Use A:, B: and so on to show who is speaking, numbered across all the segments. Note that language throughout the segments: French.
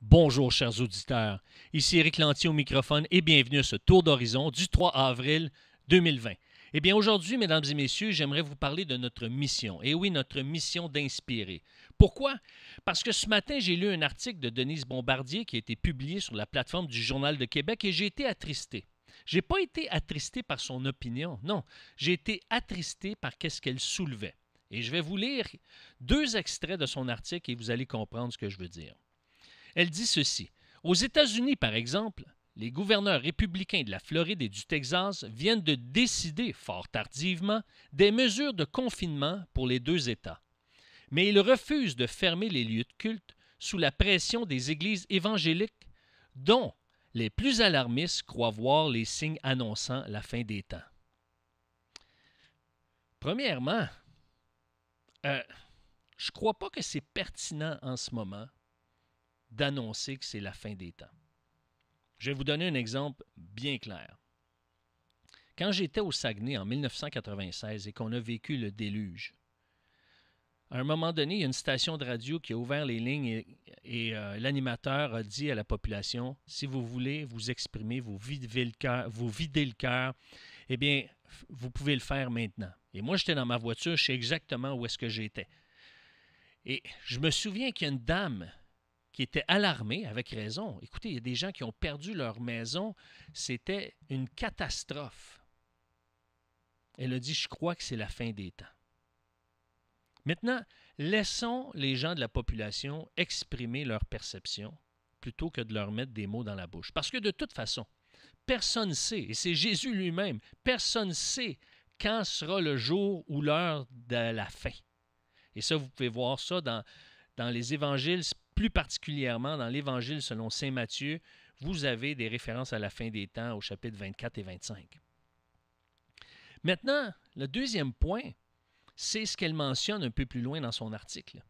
A: Bonjour chers auditeurs, ici Éric Lantier au microphone et bienvenue à ce tour d'horizon du 3 avril 2020. Eh bien aujourd'hui, mesdames et messieurs, j'aimerais vous parler de notre mission. Et oui, notre mission d'inspirer. Pourquoi? Parce que ce matin, j'ai lu un article de Denise Bombardier qui a été publié sur la plateforme du Journal de Québec et j'ai été attristé. Je n'ai pas été attristé par son opinion, non, j'ai été attristé par ce qu'elle soulevait. Et je vais vous lire deux extraits de son article et vous allez comprendre ce que je veux dire. Elle dit ceci. Aux États-Unis, par exemple, les gouverneurs républicains de la Floride et du Texas viennent de décider, fort tardivement, des mesures de confinement pour les deux États. Mais ils refusent de fermer les lieux de culte sous la pression des églises évangéliques, dont les plus alarmistes croient voir les signes annonçant la fin des temps. Premièrement, je ne crois pas que c'est pertinent en ce moment d'annoncer que c'est la fin des temps. Je vais vous donner un exemple bien clair. Quand j'étais au Saguenay en 1996 et qu'on a vécu le déluge, à un moment donné, il y a une station de radio qui a ouvert les lignes et l'animateur a dit à la population, si vous voulez vous exprimer, vous videz le cœur, eh bien, vous pouvez le faire maintenant. Et moi, j'étais dans ma voiture, je sais exactement où est-ce que j'étais. Et je me souviens qu'il y a une dame qui était alarmée, avec raison. Écoutez, il y a des gens qui ont perdu leur maison. C'était une catastrophe. Elle a dit, je crois que c'est la fin des temps. Maintenant, laissons les gens de la population exprimer leur perception plutôt que de leur mettre des mots dans la bouche. Parce que de toute façon, personne ne sait, et c'est Jésus lui-même, personne ne sait quand sera le jour ou l'heure de la fin. Et ça, vous pouvez voir ça dans les évangiles, plus particulièrement dans l'évangile selon saint Matthieu, vous avez des références à la fin des temps au chapitre 24 et 25. Maintenant, le deuxième point, c'est ce qu'elle mentionne un peu plus loin dans son article.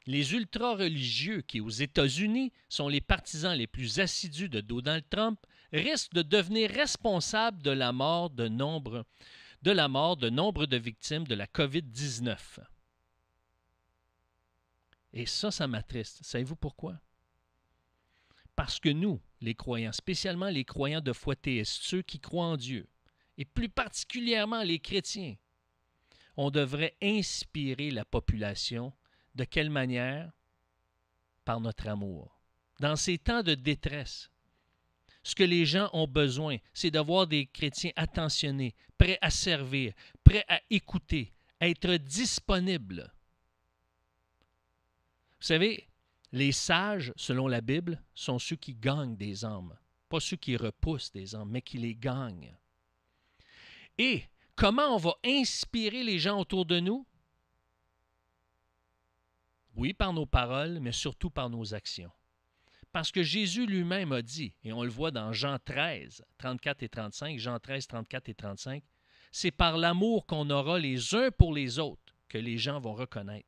A: Les ultra-religieux qui, aux États-Unis, sont les partisans les plus assidus de Donald Trump, risquent de devenir responsables de la mort de nombre de victimes de la COVID-19. Et ça m'attriste. Savez-vous pourquoi? Parce que nous, les croyants, spécialement les croyants de foi théiste, ceux qui croient en Dieu, et plus particulièrement les chrétiens, on devrait inspirer la population. De quelle manière? Par notre amour. Dans ces temps de détresse, ce que les gens ont besoin, c'est d'avoir des chrétiens attentionnés, prêts à servir, prêts à écouter, à être disponibles. Vous savez, les sages, selon la Bible, sont ceux qui gagnent des âmes. Pas ceux qui repoussent des âmes, mais qui les gagnent. Et comment on va inspirer les gens autour de nous? Oui, par nos paroles, mais surtout par nos actions. Parce que Jésus lui-même a dit, et on le voit dans Jean 13, 34 et 35, Jean 13, 34 et 35, c'est par l'amour qu'on aura les uns pour les autres que les gens vont reconnaître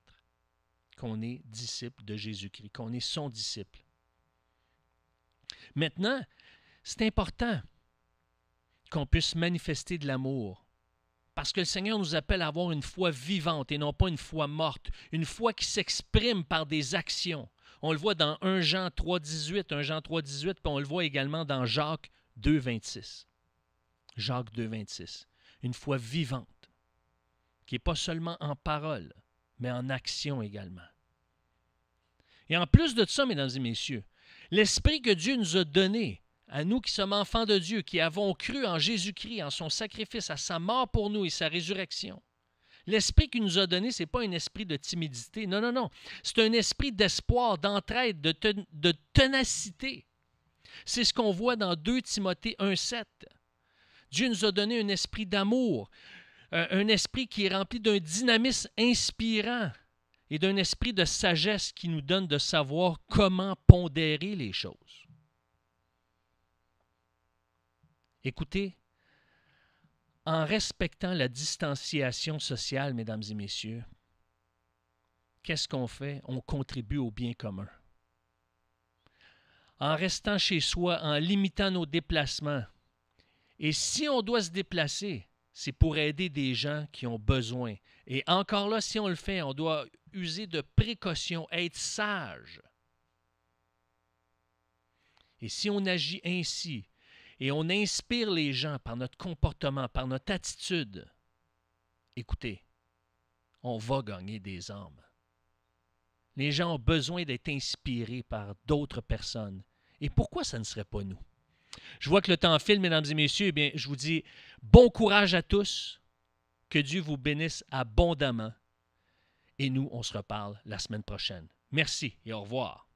A: qu'on est disciple de Jésus-Christ, qu'on est son disciple. Maintenant, c'est important qu'on puisse manifester de l'amour parce que le Seigneur nous appelle à avoir une foi vivante et non pas une foi morte, une foi qui s'exprime par des actions. On le voit dans 1 Jean 3,18, 1 Jean 3,18, puis on le voit également dans Jacques 2,26. Jacques 2,26. Une foi vivante, qui n'est pas seulement en parole, mais en action également. Et en plus de ça, mesdames et messieurs, l'esprit que Dieu nous a donné, à nous qui sommes enfants de Dieu, qui avons cru en Jésus-Christ, en son sacrifice, à sa mort pour nous et sa résurrection, l'esprit qu'il nous a donné, ce n'est pas un esprit de timidité. Non, non, non. C'est un esprit d'espoir, d'entraide, de ténacité. C'est ce qu'on voit dans 2 Timothée 1,7. Dieu nous a donné un esprit d'amour, un esprit qui est rempli d'un dynamisme inspirant et d'un esprit de sagesse qui nous donne de savoir comment pondérer les choses. Écoutez, en respectant la distanciation sociale, mesdames et messieurs, qu'est-ce qu'on fait? On contribue au bien commun. En restant chez soi, en limitant nos déplacements, et si on doit se déplacer, c'est pour aider des gens qui ont besoin. Et encore là, si on le fait, on doit user de précautions, être sage. Et si on agit ainsi, et on inspire les gens par notre comportement, par notre attitude, écoutez, on va gagner des âmes. Les gens ont besoin d'être inspirés par d'autres personnes. Et pourquoi ça ne serait pas nous? Je vois que le temps file, mesdames et messieurs. Eh bien, je vous dis bon courage à tous. Que Dieu vous bénisse abondamment. Et nous, on se reparle la semaine prochaine. Merci et au revoir.